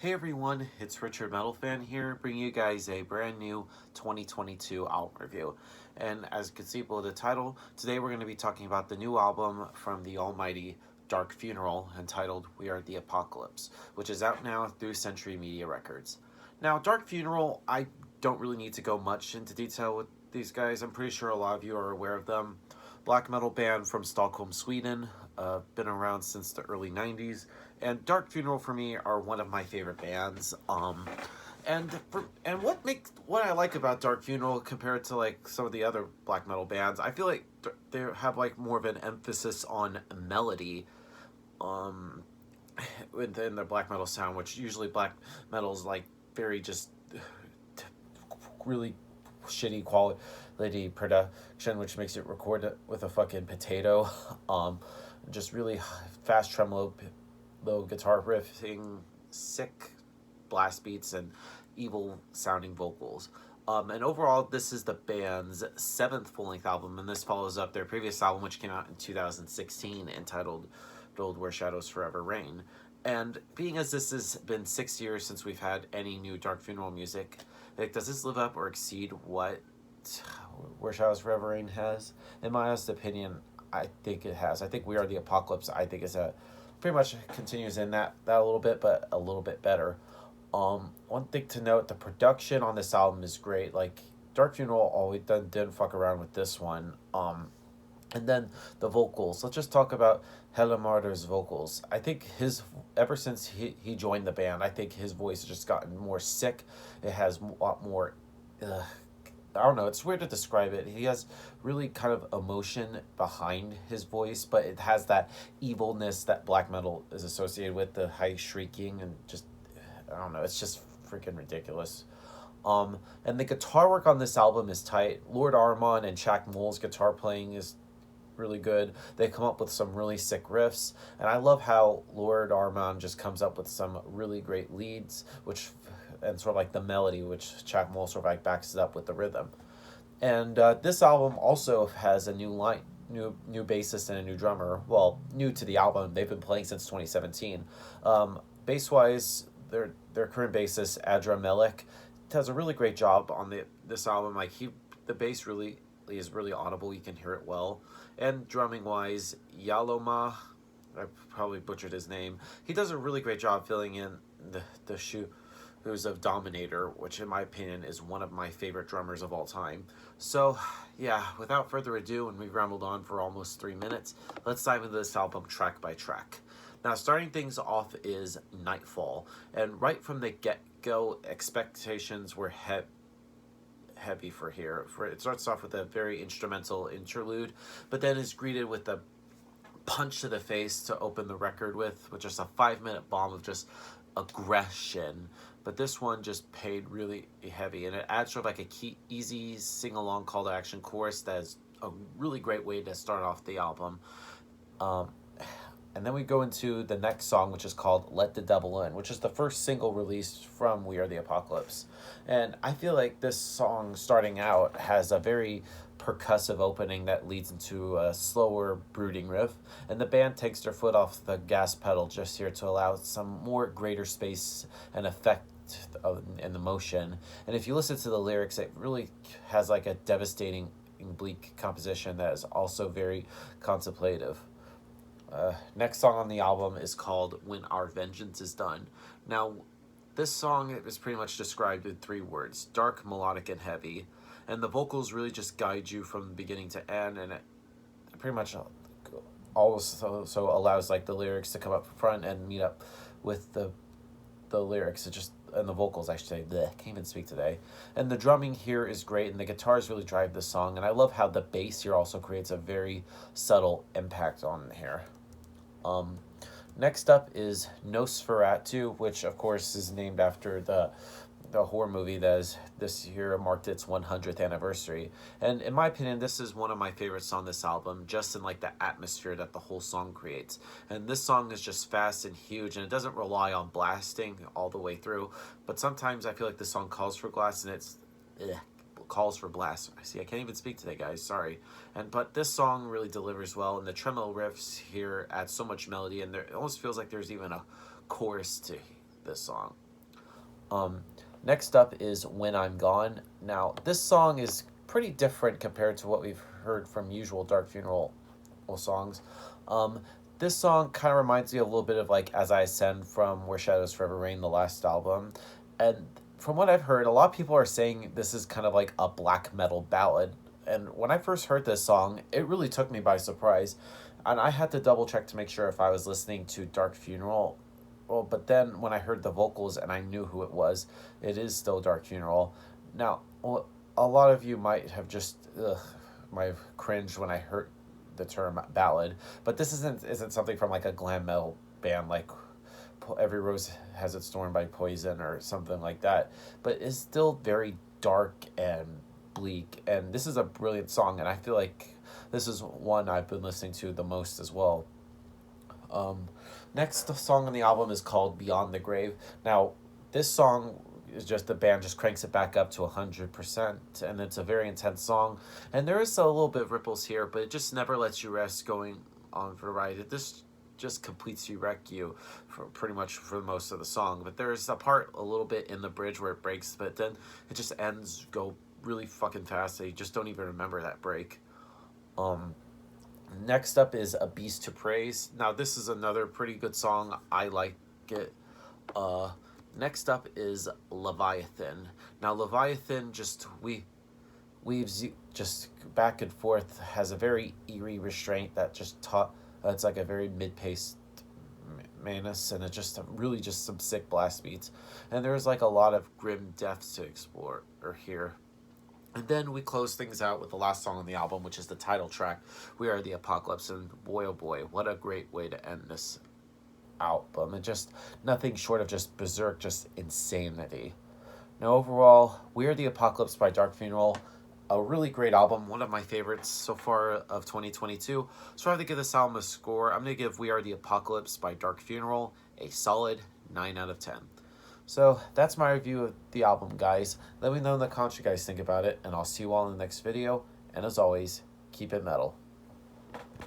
Hey everyone, it's Richard Metal Fan here, bringing you guys a brand new 2022 album review. And as you can see below the title, today we're going to be talking about the new album from the almighty Dark Funeral entitled We Are the Apocalypse, which is out now through Century Media Records. Now, Dark Funeral, I don't really need to go much into detail with these guys. I'm pretty sure a lot of you are aware of them. Black metal band from Stockholm, Sweden, been around since the early 90s, and Dark Funeral for me are one of my favorite bands. And what I like about Dark Funeral compared to like some of the other black metal bands, I feel like they have like more of an emphasis on melody, um, within their black metal sound, which usually black metal is like very just really shitty quality production, which makes it record it with a fucking potato. Just really fast tremolo, low guitar riffing, sick blast beats, and evil sounding vocals. And overall, this is the band's seventh full-length album, and this follows up their previous album, which came out in 2016, entitled Where Shadows Forever Reign. And being as this has been 6 years since we've had any new Dark Funeral music, like, does this live up or exceed what Where Shadows Forever Reign has? In my honest opinion, I think it has. I think We Are the Apocalypse, I think, is a pretty much continues in that a little bit, but a little bit better. One thing to note, the production on this album is great. Like, Dark Funeral always didn't fuck around with this one. And then the vocals. Let's just talk about Hellemarder's vocals. I think ever since he joined the band, I think his voice has just gotten more sick. It has a lot more, I don't know, it's weird to describe it. He has really kind of emotion behind his voice, but it has that evilness that black metal is associated with, the high shrieking, and just, I don't know, it's just freaking ridiculous. And the guitar work on this album is tight. Lord Armand and Chak Moll's guitar playing is really good. They come up with some really sick riffs, and I love how Lord Armand just comes up with some really great leads, and sort of like the melody, which Chak Moll sort of like backs it up with the rhythm. And this album also has a new bassist and a new drummer. Well, new to the album. They've been playing since 2017. Bass wise, their current bassist Adra Melek does a really great job on this album. Like, the bass really is really audible. You can hear it well. And drumming wise, Yaloma, I probably butchered his name. He does a really great job filling in the shoes of Dominator, which in my opinion is one of my favorite drummers of all time. So yeah, without further ado, and we've rambled on for almost 3 minutes, let's dive into this album track by track. Now, starting things off is Nightfall, and right from the get-go, expectations were heavy for here. It starts off with a very instrumental interlude, but then is greeted with a punch to the face to open the record with just a 5-minute bomb of just aggression. But this one just paid really heavy, and it adds sort of like a easy sing-along call to action chorus that is a really great way to start off the album. And then we go into the next song, which is called Let the Devil In, which is the first single released from We Are the Apocalypse. And I feel like this song, starting out, has a very percussive opening that leads into a slower, brooding riff. And the band takes their foot off the gas pedal just here to allow some more greater space and effect in the motion. And if you listen to the lyrics, it really has like a devastating, bleak composition that is also very contemplative. Next song on the album is called When Our Vengeance Is Done. Now, this song is pretty much described in 3 words: dark, melodic, and heavy. And the vocals really just guide you from beginning to end, and it pretty much also allows like the lyrics to come up front and meet up with the lyrics. And the vocals, I should say. Can't even speak today. And the drumming here is great, and the guitars really drive the song. And I love how the bass here also creates a very subtle impact on here. Next up is Nosferatu, which of course is named after the horror movie that is this year marked its 100th anniversary. And in my opinion, this is one of my favorites on this album, just in like the atmosphere that the whole song creates. And this song is just fast and huge, and it doesn't rely on blasting all the way through, but sometimes I feel like the song calls for blast, and it's calls for blast. See, I can't even speak today, guys. Sorry. But this song really delivers well, and the tremolo riffs here add so much melody, and it almost feels like there's even a chorus to this song. Um, Next up is When I'm Gone. Now, this song is pretty different compared to what we've heard from usual Dark Funeral songs. Um, this song kind of reminds me a little bit of like As I Ascend from Where Shadows Forever Reign, the last album. And from what I've heard, a lot of people are saying this is kind of like a black metal ballad. And when I first heard this song, it really took me by surprise. And I had to double check to make sure if I was listening to Dark Funeral. Well, but then when I heard the vocals and I knew who it was, it is still Dark Funeral. Now, a lot of you might have just might have cringed when I heard the term ballad, but this isn't something from like a glam metal band like Every Rose Has Its Thorn by Poison or something like that. But it's still very dark and bleak, and this is a brilliant song, and I feel like this is one I've been listening to the most as well. Next song on the album is called Beyond the Grave. Now, this song is just the band just cranks it back up to 100%, and it's a very intense song. And there is a little bit of ripples here, but it just never lets you rest going on for the ride. This just completes you, wreck you for pretty much for most of the song. But there's a part a little bit in the bridge where it breaks, but then it just ends go really fucking fast. So you just don't even remember that break. Next up is A Beast to Praise. Now, this is another pretty good song. I like it. Next up is Leviathan. Now, Leviathan just weaves just back and forth, has a very eerie restraint that just it's like a very mid-paced manus, and it just really just some sick blast beats. And there's like a lot of grim depths to explore or hear. And then we close things out with the last song on the album, which is the title track, We Are the Apocalypse. And boy, oh boy, what a great way to end this album. And just nothing short of just berserk, just insanity. Now, overall, We Are the Apocalypse by Dark Funeral, a really great album, one of my favorites so far of 2022. So I have to give this album a score. I'm going to give We Are the Apocalypse by Dark Funeral a solid 9 out of 10. So that's my review of the album, guys. Let me know in the comments what you guys think about it, and I'll see you all in the next video. And as always, keep it metal.